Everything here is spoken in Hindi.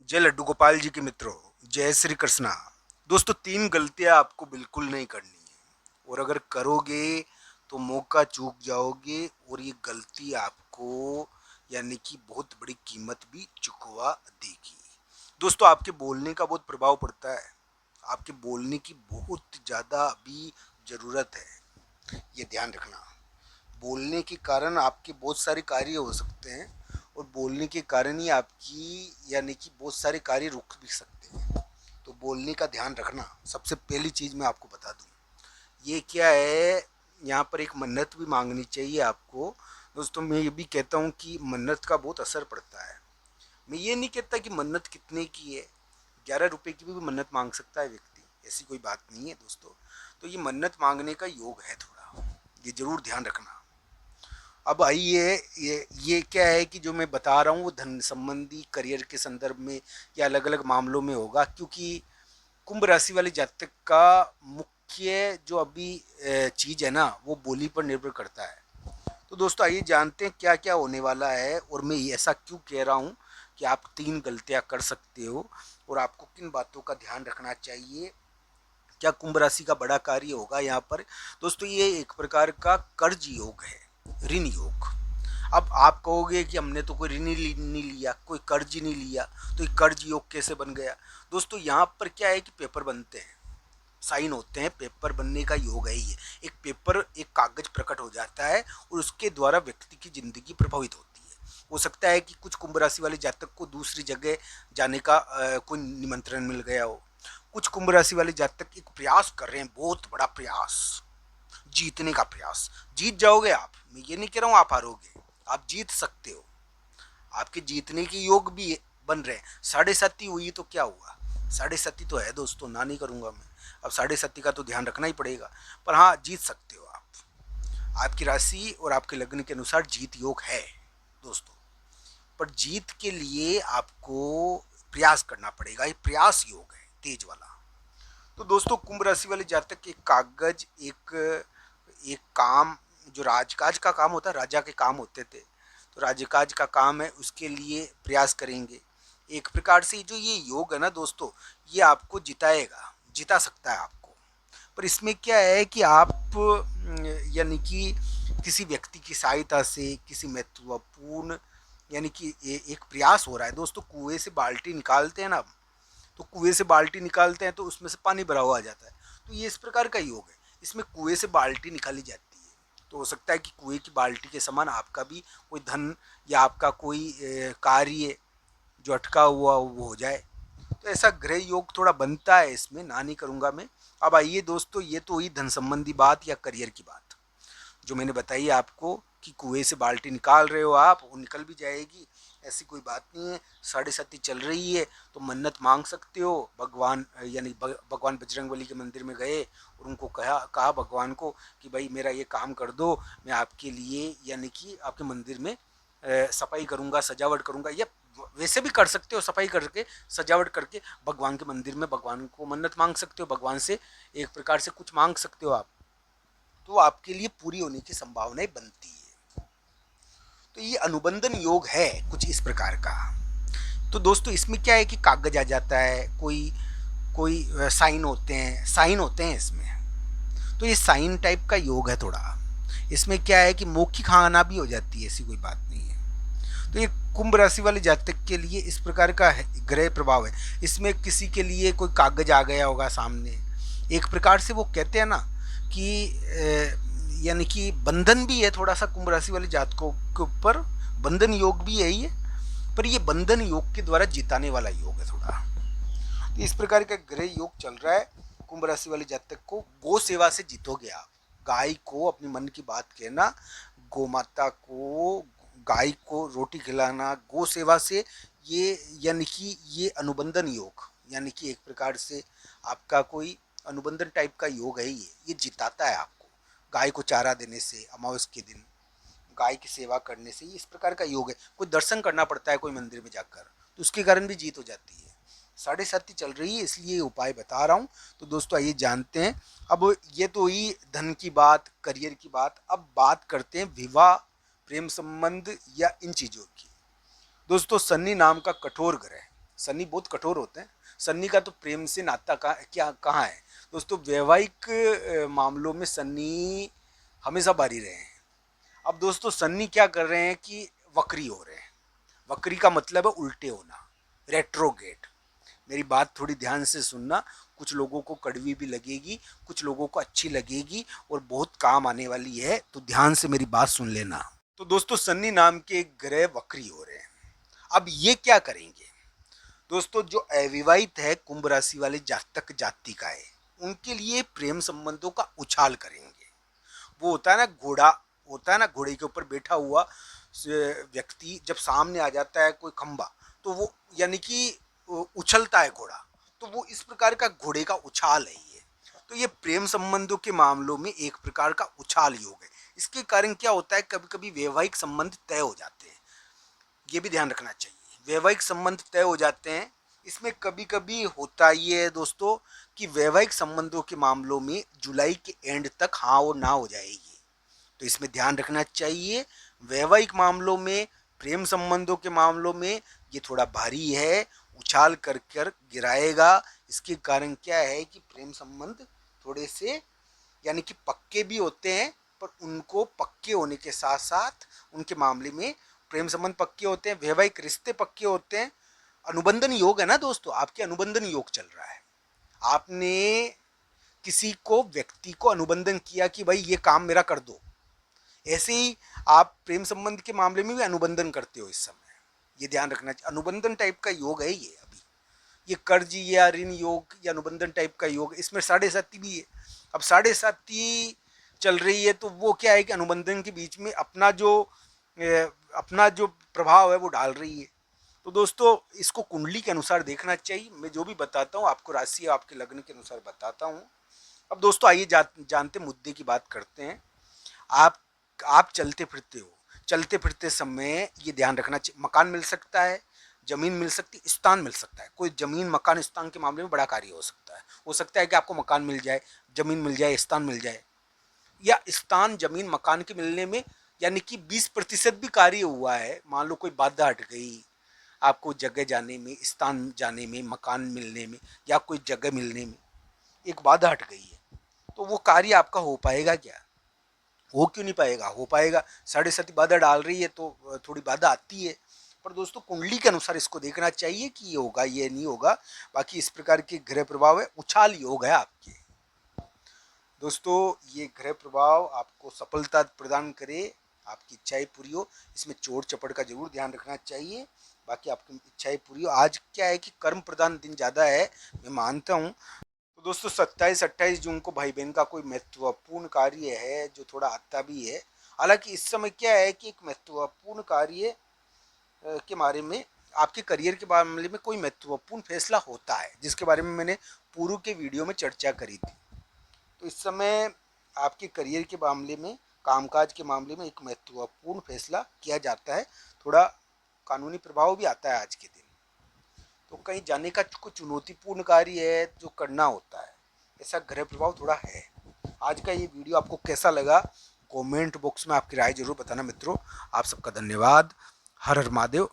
जय लड्डू गोपाल जी के मित्रों, जय श्री कृष्णा। दोस्तों, 3 गलतियां आपको बिल्कुल नहीं करनी है और अगर करोगे तो मौका चूक जाओगे और ये गलती आपको यानी कि बहुत बड़ी कीमत भी चुकवा देगी। दोस्तों, आपके बोलने का बहुत प्रभाव पड़ता है। आपके बोलने की बहुत ज़्यादा अभी ज़रूरत है, ये ध्यान रखना। बोलने के कारण आपके बहुत सारे कार्य हो सकते हैं और बोलने के कारण ही आपकी यानी कि बहुत सारे कार्य रुक भी सकते हैं। तो बोलने का ध्यान रखना सबसे पहली चीज़ मैं आपको बता दूं। ये क्या है, यहाँ पर एक मन्नत भी मांगनी चाहिए आपको। दोस्तों, मैं ये भी कहता हूँ कि मन्नत का बहुत असर पड़ता है। मैं ये नहीं कहता कि मन्नत कितने की है, 11 रुपए की भी मन्नत मांग सकता है व्यक्ति, ऐसी कोई बात नहीं है दोस्तों। तो ये मन्नत मांगने का योग है थोड़ा, ये जरूर ध्यान रखना। अब आइए, ये क्या है कि जो मैं बता रहा हूँ वो धन संबंधी करियर के संदर्भ में या अलग अलग मामलों में होगा, क्योंकि कुंभ राशि वाले जातक का मुख्य जो अभी चीज़ है ना, वो बोली पर निर्भर करता है। तो दोस्तों, आइए जानते हैं क्या क्या होने वाला है और मैं ऐसा क्यों कह रहा हूँ कि आप 3 गलतियाँ कर सकते हो और आपको किन बातों का ध्यान रखना चाहिए। क्या कुंभ राशि का बड़ा कार्य होगा यहाँ पर। दोस्तों, ये एक प्रकार का कर्ज योग है, ऋण योग। अब आप कहोगे कि हमने तो कोई ऋण ही नहीं लिया, कोई कर्ज ही नहीं लिया, तो ये कर्ज योग कैसे बन गया। दोस्तों, यहाँ पर क्या है कि पेपर बनते हैं, साइन होते हैं, पेपर बनने का योग है ये। एक पेपर, एक कागज प्रकट हो जाता है और उसके द्वारा व्यक्ति की जिंदगी प्रभावित होती है। हो सकता है कि कुछ कुंभ राशि वाले जातक को दूसरी जगह जाने का कोई निमंत्रण मिल गया हो। कुछ कुंभ राशि वाले जातक एक प्रयास कर रहे हैं, बहुत बड़ा प्रयास, जीतने का प्रयास। जीत जाओगे आप, मैं ये नहीं कह रहा हूँ आप हारोगे, आप जीत सकते हो। आपके जीतने के योग भी बन रहे हैं। 7.5 हुई तो क्या हुआ, 7.5 तो है दोस्तों, ना नहीं करूंगा मैं। अब 7.5 का तो ध्यान रखना ही पड़ेगा, पर हाँ, जीत सकते हो आप। आपकी राशि और आपके लग्न के अनुसार जीत योग है दोस्तों, पर जीत के लिए आपको प्रयास करना पड़ेगा। ये प्रयास योग है, तेज वाला। तो दोस्तों, कुंभ राशि वाले जातक एक कागज, एक एक काम, जो राजकाज का काम होता है, राजा के काम होते थे, तो राजकाज का काम है, उसके लिए प्रयास करेंगे। एक प्रकार से जो ये योग है ना दोस्तों, ये आपको जिताएगा, जिता सकता है आपको। पर इसमें क्या है कि आप यानी कि किसी व्यक्ति की सहायता से, किसी महत्वपूर्ण यानी कि एक प्रयास हो रहा है दोस्तों। कुएं से बाल्टी निकालते हैं ना, तो कुएं से बाल्टी निकालते हैं तो उसमें से पानी भरा हुआ आ जाता है। तो ये इस प्रकार का योग है, इसमें कुएं से बाल्टी निकाली जाती है। तो हो सकता है कि कुएं की बाल्टी के समान आपका भी कोई धन या आपका कोई कार्य जो अटका हुआ वो हो जाए। तो ऐसा ग्रह योग थोड़ा बनता है इसमें, ना नहीं करूँगा मैं। अब आइए दोस्तों, ये तो हुई धन संबंधी बात या करियर की बात जो मैंने बताई आपको, कि कुएं से बाल्टी निकाल रहे हो आप, वो निकल भी जाएगी, ऐसी कोई बात नहीं है। 7.5 चल रही है तो मन्नत मांग सकते हो। भगवान यानी भगवान बजरंगबली के मंदिर में गए और उनको कहा भगवान को कि भाई मेरा ये काम कर दो, मैं आपके लिए यानी कि आपके मंदिर में सफाई करूंगा, सजावट करूंगा, या वैसे भी कर सकते हो, सफाई करके सजावट करके भगवान के मंदिर में भगवान को मन्नत मांग सकते हो, भगवान से एक प्रकार से कुछ मांग सकते हो आप। तो आपके लिए पूरी होने की संभावनाएं बनती है। तो ये अनुबंधन योग है कुछ इस प्रकार का। तो दोस्तों, इसमें क्या है कि कागज आ जाता है, कोई कोई साइन होते हैं इसमें। तो ये साइन टाइप का योग है थोड़ा। इसमें क्या है कि मौखिक खाना भी हो जाती है, ऐसी कोई बात नहीं है। तो ये कुंभ राशि वाले जातक के लिए इस प्रकार का ग्रह प्रभाव है। इसमें किसी के लिए कोई कागज आ गया होगा सामने, एक प्रकार से वो कहते हैं ना कि यानी कि बंधन भी है थोड़ा सा कुंभ राशि वाले जातकों के ऊपर, बंधन योग भी है ये। पर ये बंधन योग के द्वारा जिताने वाला योग है थोड़ा। तो इस प्रकार का ग्रह योग चल रहा है। कुंभ राशि वाले जातक को गौ सेवा से जीतोगे आप। गाय को अपनी मन की बात कहना, गौ माता को, गाय को रोटी खिलाना, गौ सेवा से, ये यानी कि ये अनुबंधन योग, यानी कि एक प्रकार से आपका कोई अनुबंधन टाइप का योग है ये जिताता है आपको। गाय को चारा देने से, अमावस के दिन गाय की सेवा करने से, ये इस प्रकार का योग है। कोई दर्शन करना पड़ता है कोई मंदिर में जाकर, तो उसके कारण भी जीत हो जाती है। 7.5 चल रही है, इसलिए उपाय बता रहा हूँ। तो दोस्तों, आइए जानते हैं। अब ये तो हुई धन की बात, करियर की बात। अब बात करते हैं विवाह, प्रेम संबंध या इन चीज़ों की। दोस्तों, शनि नाम का कठोर ग्रह, सन्नी बहुत कठोर होते हैं। सन्नी का तो प्रेम से नाता कहाँ है दोस्तों। वैवाहिक मामलों में सन्नी हमेशा बारी रहे हैं। अब दोस्तों सन्नी क्या कर रहे हैं कि वक्री हो रहे हैं। वक्री का मतलब है उल्टे होना, रेट्रोगेट। मेरी बात थोड़ी ध्यान से सुनना, कुछ लोगों को कड़वी भी लगेगी, कुछ लोगों को अच्छी लगेगी और बहुत काम आने वाली है, तो ध्यान से मेरी बात सुन लेना। तो दोस्तों सन्नी नाम के एक ग्रह वक्री हो रहे हैं। अब ये क्या करेंगे दोस्तों, जो अविवाहित है कुंभ राशि वाले जातक जातिकाएं, उनके लिए प्रेम संबंधों का उछाल करेंगे। वो होता है ना घोड़ा, होता है ना घोड़े के ऊपर बैठा हुआ व्यक्ति, जब सामने आ जाता है कोई खंबा तो वो यानी कि उछलता है घोड़ा, तो वो इस प्रकार का घोड़े का उछाल है ये। तो ये प्रेम संबंधों के मामलों में एक प्रकार का उछाल योग है। इसके कारण क्या होता है, कभी कभी वैवाहिक संबंध तय हो जाते हैं, ये भी ध्यान रखना चाहिए। वैवाहिक संबंध तय हो जाते हैं, इसमें कभी कभी होता ये है दोस्तों कि वैवाहिक संबंधों के मामलों में जुलाई के एंड तक हाँ और ना हो जाएगी, तो इसमें ध्यान रखना चाहिए। वैवाहिक मामलों में, प्रेम संबंधों के मामलों में ये थोड़ा भारी है, उछाल कर कर गिराएगा। इसके कारण क्या है कि प्रेम संबंध थोड़े से यानी कि पक्के भी होते हैं, पर उनको पक्के होने के साथ साथ उनके मामले में प्रेम संबंध पक्के होते हैं, वैवाहिक रिश्ते पक्के होते हैं। अनुबंधन योग है ना दोस्तों, आपके अनुबंधन योग चल रहा है। आपने किसी को, व्यक्ति को अनुबंधन किया कि भाई ये काम मेरा कर दो, ऐसे ही आप प्रेम संबंध के मामले में भी अनुबंधन करते हो इस समय। ये ध्यान रखना चाहिए, अनुबंधन टाइप का योग है ये। अभी ये कर्ज या ऋण योग या अनुबंधन टाइप का योग, इसमें 7.5 भी है। अब 7.5 चल रही है, तो वो क्या है कि अनुबंधन के बीच में अपना जो प्रभाव है वो डाल रही है। तो दोस्तों इसको कुंडली के अनुसार देखना चाहिए। मैं जो भी बताता हूँ आपको राशि आपके लग्न के अनुसार बताता हूँ। अब दोस्तों आइए जानते मुद्दे की बात करते हैं। आप आप चलते फिरते हो, चलते फिरते समय ये ध्यान रखना चाहिए, मकान मिल सकता है, जमीन मिल सकती, स्थान मिल सकता है। कोई जमीन मकान स्थान के मामले में बड़ा कार्य हो सकता है कि आपको मकान मिल जाए, जमीन मिल जाए, स्थान मिल जाए, या स्थान जमीन मकान के मिलने में यानी कि 20% भी कार्य हुआ है। मान लो कोई बाधा हट गई आपको जगह जाने में, स्थान जाने में, मकान मिलने में, या कोई जगह मिलने में एक बाधा हट गई है, तो वो कार्य आपका हो पाएगा क्या? हो क्यों नहीं पाएगा? हो पाएगा। 7.5 बाधा डाल रही है तो थोड़ी बाधा आती है, पर दोस्तों कुंडली के अनुसार इसको देखना चाहिए कि ये होगा ये नहीं होगा। बाकी इस प्रकार के ग्रह प्रभाव है, उछाल योग है आपके। दोस्तों ये ग्रह प्रभाव आपको सफलता प्रदान करे, आपकी इच्छाएं पूरी हो, इसमें चोट चपड़ का जरूर ध्यान रखना चाहिए। बाकी आपकी इच्छाएं पूरी हो। आज क्या है कि कर्म प्रदान दिन ज़्यादा है, मैं मानता हूँ। तो दोस्तों 27-28 जून को भाई बहन का कोई महत्वपूर्ण कार्य है जो थोड़ा आता भी है। हालांकि इस समय क्या है कि एक महत्वपूर्ण कार्य के बारे में, आपके करियर के मामले में कोई महत्वपूर्ण फैसला होता है, जिसके बारे में मैंने पूर्व के वीडियो में चर्चा करी थी। तो इस समय आपके करियर के मामले में, कामकाज के मामले में एक महत्वपूर्ण फैसला किया जाता है। थोड़ा कानूनी प्रभाव भी आता है आज के दिन। तो कहीं जाने का कुछ चुनौतीपूर्ण कार्य है जो करना होता है, ऐसा ग्रह प्रभाव थोड़ा है। आज का ये वीडियो आपको कैसा लगा, कमेंट बॉक्स में आपकी राय जरूर बताना मित्रों। आप सबका धन्यवाद। हर हर महादेव।